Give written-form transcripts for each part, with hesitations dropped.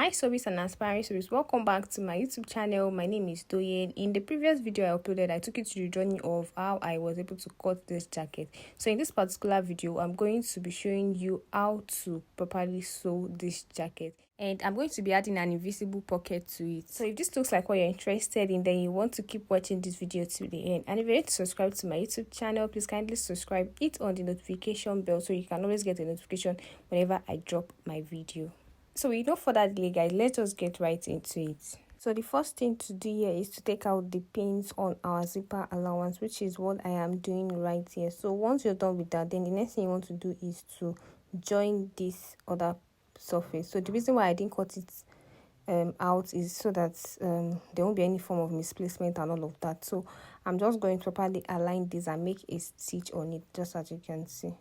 Hi Sobis and aspiring Sobis, welcome back to my YouTube channel. My name is Doyen. In the previous video I uploaded, I took you to the journey of how I was able to cut this jacket. So in this particular video, I'm going to be showing you how to properly sew this jacket. And I'm going to be adding an invisible pocket to it. So if this looks like what you're interested in, then you want to keep watching this video to the end. And if you're ready to subscribe to my YouTube channel, please kindly subscribe, hit on the notification bell so you can always get a notification whenever I drop my video. So with no further delay, guys, let's just get right into it. So the first thing to do here is to take out the pins on our zipper allowance, which is what I am doing right here. So once you're done with that, then the next thing you want to do is to join this other surface. So the reason why I didn't cut it out is so that there won't be any form of misplacement and all of that. So I'm just going to properly align this and make a stitch on it, just as you can see.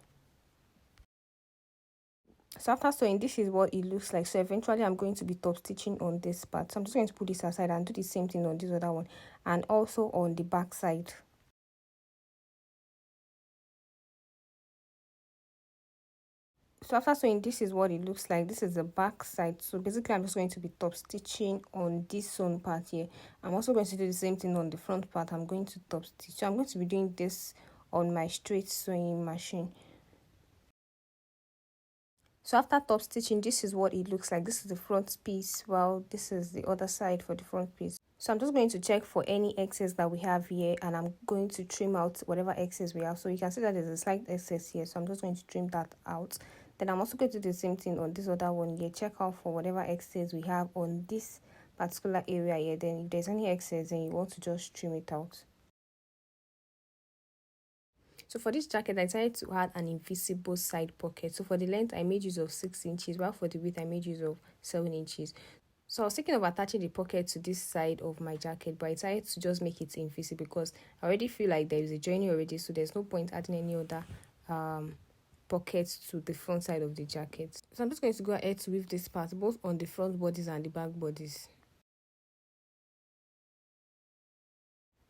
So after sewing, this is what it looks like. So eventually I'm going to be top stitching on this part. So I'm just going to put this aside and do the same thing on this other one, and also on the back side. So after sewing, this is what it looks like. This is the back side. So basically I'm just going to be top stitching on this sewn part here. I'm also going to do the same thing on the front part. I'm going to top stitch. So I'm going to be doing this on my straight sewing machine. So after top stitching, this is what it looks like. This is the front piece, while this is the other side for the front piece. So I'm just going to check for any excess that we have here, and I'm going to trim out whatever excess we have. So you can see that there's a slight excess here, so I'm just going to trim that out. Then I'm also going to do the same thing on this other one here. Check out for whatever excess we have on this particular area here. Then if there's any excess, then you want to just trim it out. So for this jacket, I decided to add an invisible side pocket. So for the length, I made use of 6 inches, while for the width, I made use of 7 inches. So I was thinking of attaching the pocket to this side of my jacket, but I decided to just make it invisible because I already feel like there is a joining already, so there's no point adding any other pockets to the front side of the jacket. So I'm just going to go ahead to weave this part, both on the front bodies and the back bodies.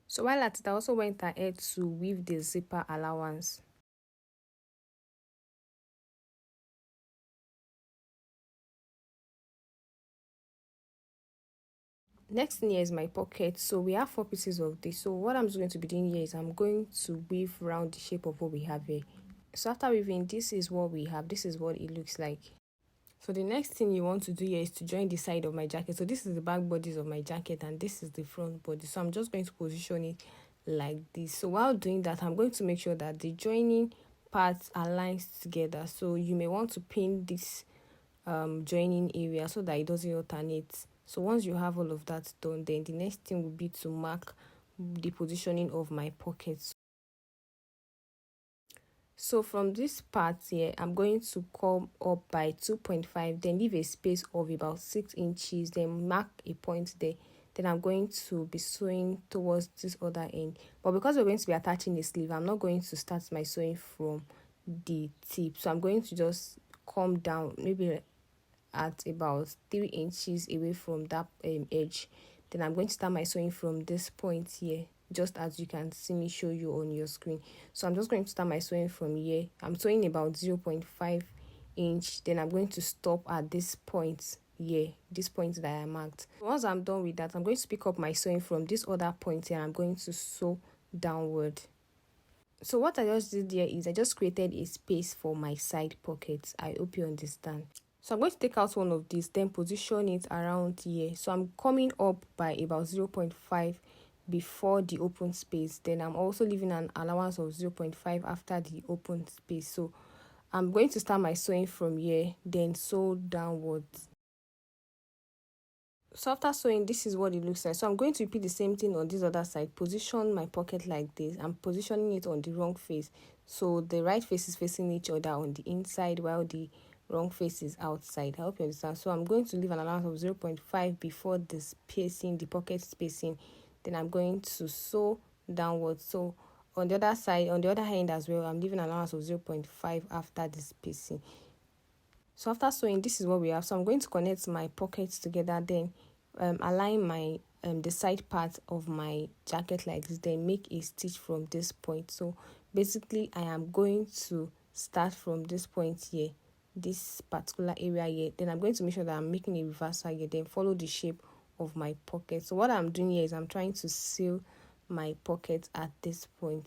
So while at it, I also went ahead to weave the zipper allowance. Next thing here is my pocket. So we have 4 pieces of this. So what I'm just going to be doing here is I'm going to weave around the shape of what we have here. So after weaving, this is what we have. This is what it looks like. So the next thing you want to do here is to join the side of my jacket. So this is the back bodies of my jacket and this is the front body. So I'm just going to position it like this. So while doing that, I'm going to make sure that the joining parts aligns together. So you may want to pin this joining area so that it doesn't alternate. So once you have all of that done, then the next thing will be to mark the positioning of my pockets. So from this part here, I'm going to come up by 2.5, then leave a space of about 6 inches, then mark a point there. Then I'm going to be sewing towards this other end. But because we're going to be attaching the sleeve, I'm not going to start my sewing from the tip. So I'm going to just come down maybe at about 3 inches away from that edge. Then I'm going to start my sewing from this point here, just as you can see me show you on your screen. So I'm just going to start my sewing from here. I'm sewing about 0.5 inch. Then I'm going to stop at this point here, this point that I marked. Once I'm done with that, I'm going to pick up my sewing from this other point here. I'm going to sew downward. So what I just did here is I just created a space for my side pockets. I hope you understand. So I'm going to take out one of these, then position it around here. So I'm coming up by about 0.5 before the open space. Then I'm also leaving an allowance of 0.5 after the open space. So I'm going to start my sewing from here, then sew downwards. So after sewing, this is what it looks like. So I'm going to repeat the same thing on this other side. Position my pocket like this. I'm positioning it on the wrong face. So the right face is facing each other on the inside, while the wrong face is outside. I hope you understand. So I'm going to leave an allowance of 0.5 before the spacing, the pocket spacing. Then I'm going to sew downwards. So on the other side, on the other hand as well, I'm leaving an allowance of 0.5 after the spacing. So after sewing, this is what we have. So I'm going to connect my pockets together, then align my the side part of my jacket like this, then make a stitch from this point. So basically I am going to start from this point here, this particular area here. Then I'm going to make sure that I'm making a reversal here, then follow the shape of my pocket. So what I'm doing here is I'm trying to seal my pocket at this point.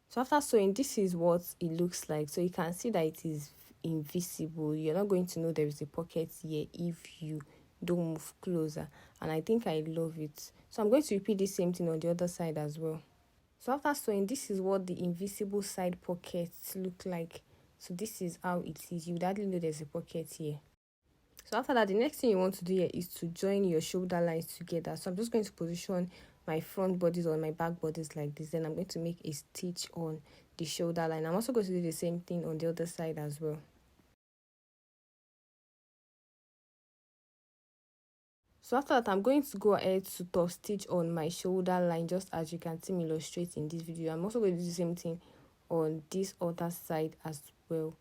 So after sewing, this is what it looks like. So you can see that it is invisible. You're not going to know there is a pocket here if you don't move closer, and I think I love it. So I'm going to repeat the same thing on the other side as well. So after sewing, this is what the invisible side pockets look like. So this is how it is. You would hardly know there's a pocket here. So after that, the next thing you want to do here is to join your shoulder lines together. So I'm just going to position my front bodies or my back bodies like this. Then I'm going to make a stitch on the shoulder line. I'm also going to do the same thing on the other side as well. So after that, I'm going to go ahead to top stitch on my shoulder line, just as you can see me illustrate in this video. I'm also going to do the same thing on this other side as well.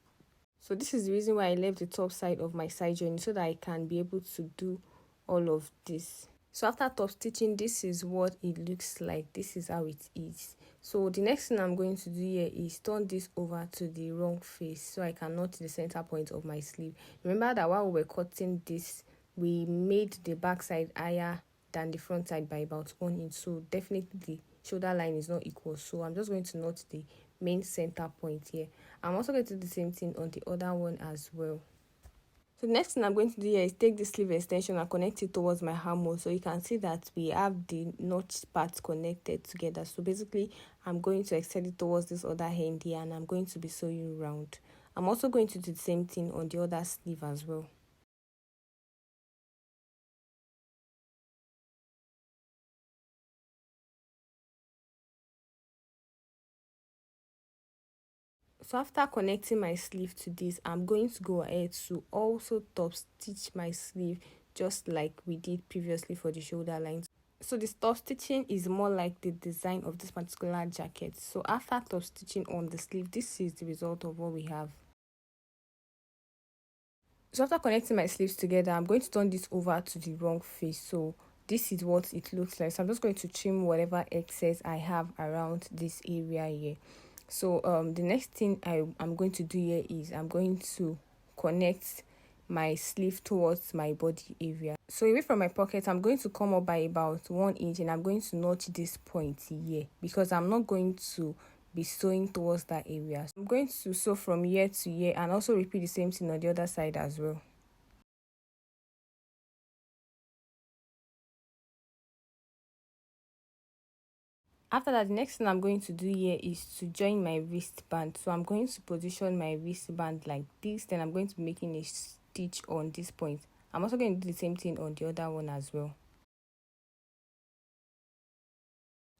So this is the reason why I left the top side of my side joining, so that I can be able to do all of this. So after top stitching, this is what it looks like. This is how it is. So the next thing I'm going to do here is turn this over to the wrong face, so I can knot the center point of my sleeve. Remember that while we were cutting this, we made the back side higher than the front side by about 1 inch. So definitely the shoulder line is not equal. So I'm just going to knot the main center point here. I'm also going to do the same thing on the other one as well. So the next thing I'm going to do here is take the sleeve extension and connect it towards my armhole. So you can see that we have the notch parts connected together. So basically, I'm going to extend it towards this other end here, and I'm going to be sewing round. I'm also going to do the same thing on the other sleeve as well. So after connecting my sleeve to this, I'm going to go ahead to also top stitch my sleeve, just like we did previously for the shoulder lines. So the top stitching is more like the design of this particular jacket. So after top stitching on the sleeve, this is the result of what we have. So after connecting my sleeves together, I'm going to turn this over to the wrong face. So this is what it looks like. So I'm just going to trim whatever excess I have around this area here. So the next thing I'm going to do here is I'm going to connect my sleeve towards my body area. So away from my pocket, I'm going to come up by about 1 inch, and I'm going to notch this point here because I'm not going to be sewing towards that area. So I'm going to sew from here to here, and also repeat the same thing on the other side as well. After that, the next thing I'm going to do here is to join my wristband. So I'm going to position my wristband like this. Then I'm going to be making a stitch on this point. I'm also going to do the same thing on the other one as well.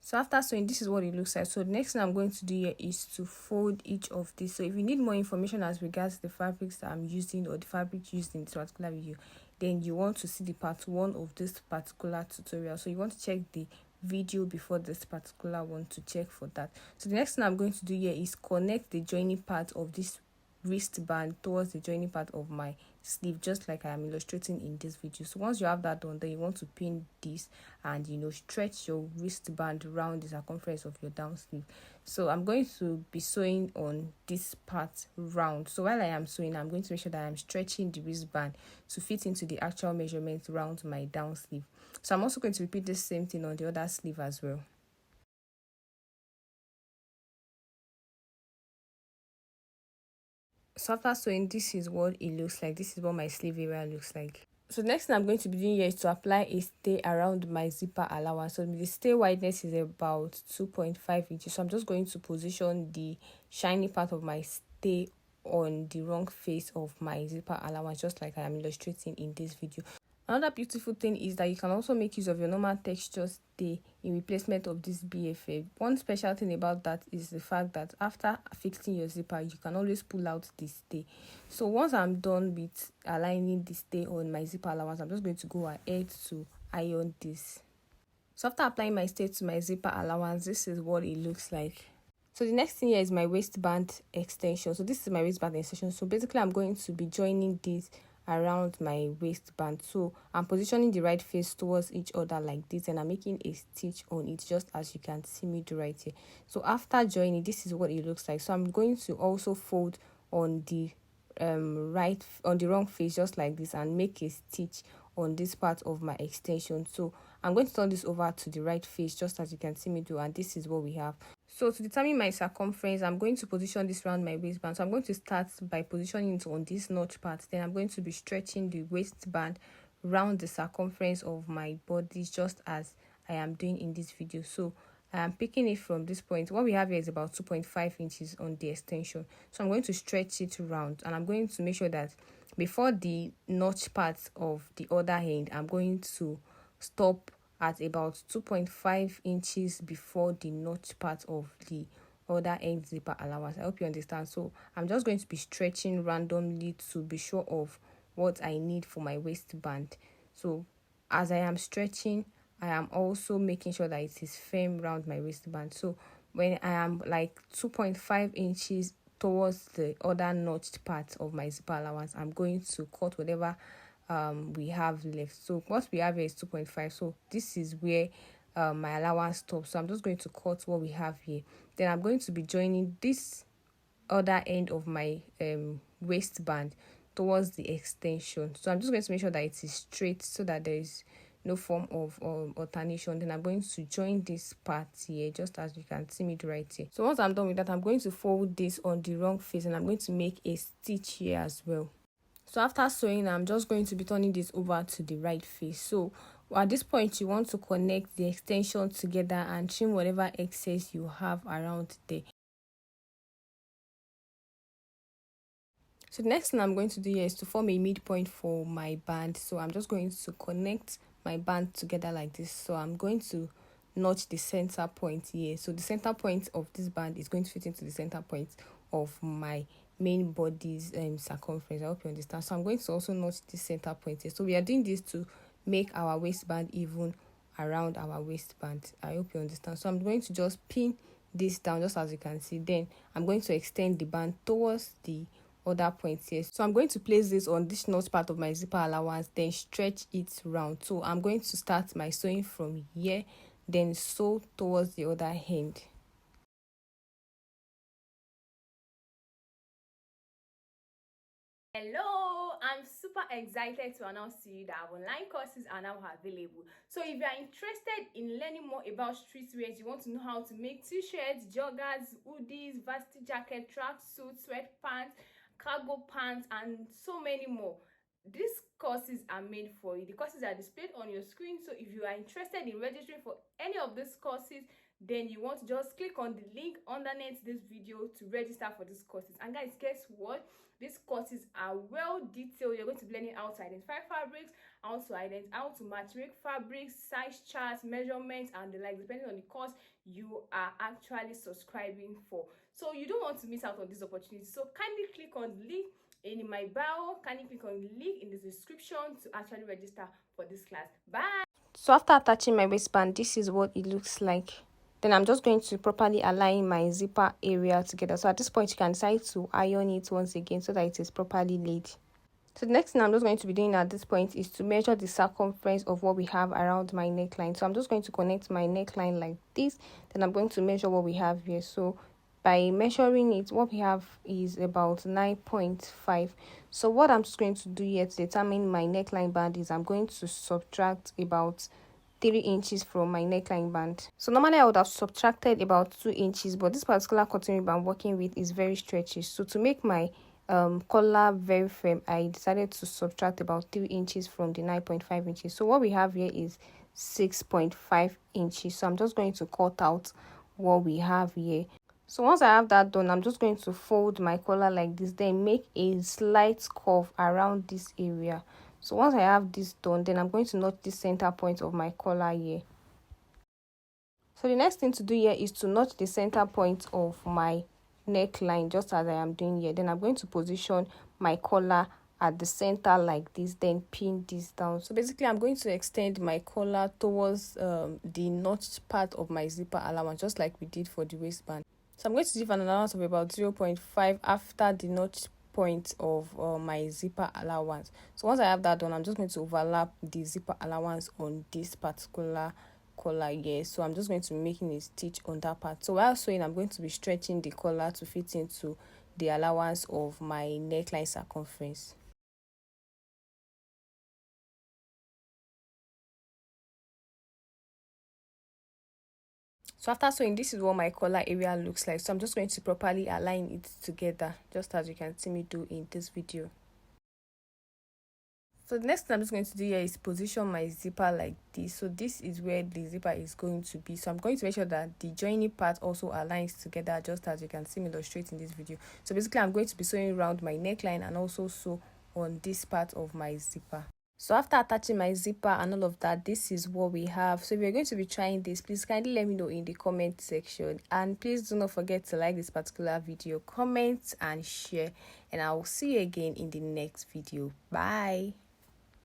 So after sewing, this is what it looks like. So the next thing I'm going to do here is to fold each of these. So if you need more information as regards the fabrics that I'm using or the fabric used in this particular video, then you want to see the part 1 of this particular tutorial. So you want to check the video before this particular one to check for that. So the next thing I'm going to do here is connect the joining part of this wristband towards the joining part of my sleeve, just like I am illustrating in this video. So once you have that done, then you want to pin this and stretch your wristband around the circumference of your down sleeve. So I'm going to be sewing on this part round. So while I am sewing, I'm going to make sure that I'm stretching the wristband to fit into the actual measurement around my down sleeve. So I'm also going to repeat the same thing on the other sleeve as well. So after sewing, this is what it looks like. This is what my sleeve area looks like. So the next thing I'm going to be doing here is to apply a stay around my zipper allowance. So the stay wideness is about 2.5 inches. So I'm just going to position the shiny part of my stay on the wrong face of my zipper allowance, just like I am illustrating in this video. Another beautiful thing is that you can also make use of your normal texture stay in replacement of this BFF. One special thing about that is the fact that after fixing your zipper, you can always pull out the stay. So once I'm done with aligning the stay on my zipper allowance, I'm just going to go ahead to iron this. So after applying my stay to my zipper allowance, this is what it looks like. So the next thing here is my waistband extension. So this is my waistband extension. So basically, I'm going to be joining this around my waistband. So I'm positioning the right face towards each other like this, and I'm making a stitch on it, just as you can see me do right here. So after joining, this is what it looks like. So I'm going to also fold on the wrong face just like this, and make a stitch on this part of my extension. So I'm going to turn this over to the right face, just as you can see me do, and this is what we have. So to determine my circumference, I'm going to position this around my waistband. So I'm going to start by positioning it on this notch part. Then I'm going to be stretching the waistband around the circumference of my body, just as I am doing in this video. So I am picking it from this point. What we have here is about 2.5 inches on the extension. So I'm going to stretch it around, and I'm going to make sure that before the notch part of the other end, I'm going to stop at about 2.5 inches before the notch part of the other end zipper allowance. I hope you understand. So I'm just going to be stretching randomly to be sure of what I need for my waistband. So as I am stretching, I am also making sure that it is firm around my waistband. So when I am like 2.5 inches towards the other notched part of my zipper allowance, I'm going to cut whatever we have left. So what we have here is 2.5. So this is where my allowance stops. So I'm just going to cut what we have here. Then I'm going to be joining this other end of my waistband towards the extension. So I'm just going to make sure that it is straight, so that there is no form of alternation. Then I'm going to join this part here, just as you can see me do right here. So once I'm done with that, I'm going to fold this on the wrong face, and I'm going to make a stitch here as well. So after sewing, I'm just going to be turning this over to the right face. So at this point, you want to connect the extension together and trim whatever excess you have around there. So the next thing I'm going to do here is to form a midpoint for my band. So I'm just going to connect my band together like this. So I'm going to notch the center point here. So the center point of this band is going to fit into the center point of my main body's circumference. I hope you understand. So I'm going to also notch the center point here. So we are doing this to make our waistband even around our waistband. I hope you understand. So I'm going to just pin this down, just as you can see. Then I'm going to extend the band towards the other points here. So I'm going to place this on this notch part of my zipper allowance, then stretch it round. So I'm going to start my sewing from here, then sew towards the other end. Hello, I'm super excited to announce to you that our online courses are now available. So if you are interested in learning more about streetwear, you want to know how to make t-shirts, joggers, hoodies, varsity jacket, tracksuits, sweatpants, cargo pants, and so many more, these courses are made for you. The courses are displayed on your screen. So if you are interested in registering for any of these courses, then you want to just click on the link underneath this video to register for these courses. And guys, guess what? These courses are well detailed. You're going to be learning how to identify fabrics, how to matchmake fabrics, size charts, measurements, and the like, depending on the course you are actually subscribing for. So you don't want to miss out on this opportunity. So kindly click on the link in my bio. Kindly click on the link in the description to actually register for this class. Bye. So after attaching my waistband, this is what it looks like. Then I'm just going to properly align my zipper area together. So at this point, you can decide to iron it once again so that it is properly laid. So the next thing I'm just going to be doing at this point is to measure the circumference of what we have around my neckline. So I'm just going to connect my neckline like this. Then I'm going to measure what we have here. So by measuring it, what we have is about 9.5. So what I'm just going to do here to determine my neckline band is I'm going to subtract about 3 inches from my neckline band. So normally I would have subtracted about 2 inches, but this particular cotton rib I'm working with is very stretchy. So to make my collar very firm, I decided to subtract about 3 inches from the 9.5 inches. So what we have here is 6.5 inches. So I'm just going to cut out what we have here. So once I have that done, I'm just going to fold my collar like this, then make a slight curve around this area. So once I have this done, then I'm going to notch the center point of my collar here. So the next thing to do here is to notch the center point of my neckline, just as I am doing here. Then I'm going to position my collar at the center like this, then pin this down. So basically I'm going to extend my collar towards the notched part of my zipper allowance, just like we did for the waistband. So I'm going to leave an allowance of about 0.5 after the notch point of my zipper allowance. So once I have that done, I'm just going to overlap the zipper allowance on this particular collar here. So I'm just going to be making a stitch on that part. So while sewing, I'm going to be stretching the collar to fit into the allowance of my neckline circumference. So after sewing, this is what my collar area looks like. So I'm just going to properly align it together, just as you can see me do in this video. So the next thing I'm just going to do here is position my zipper like this. So this is where the zipper is going to be. So I'm going to make sure that the joining part also aligns together, just as you can see me illustrate in this video. So basically, I'm going to be sewing around my neckline and also sew on this part of my zipper. So after attaching my zipper and all of that, this is what we have. So if you're going to be trying this, please kindly let me know in the comment section, and please do not forget to like this particular video, comment and share, and I will see you again in the next video. Bye.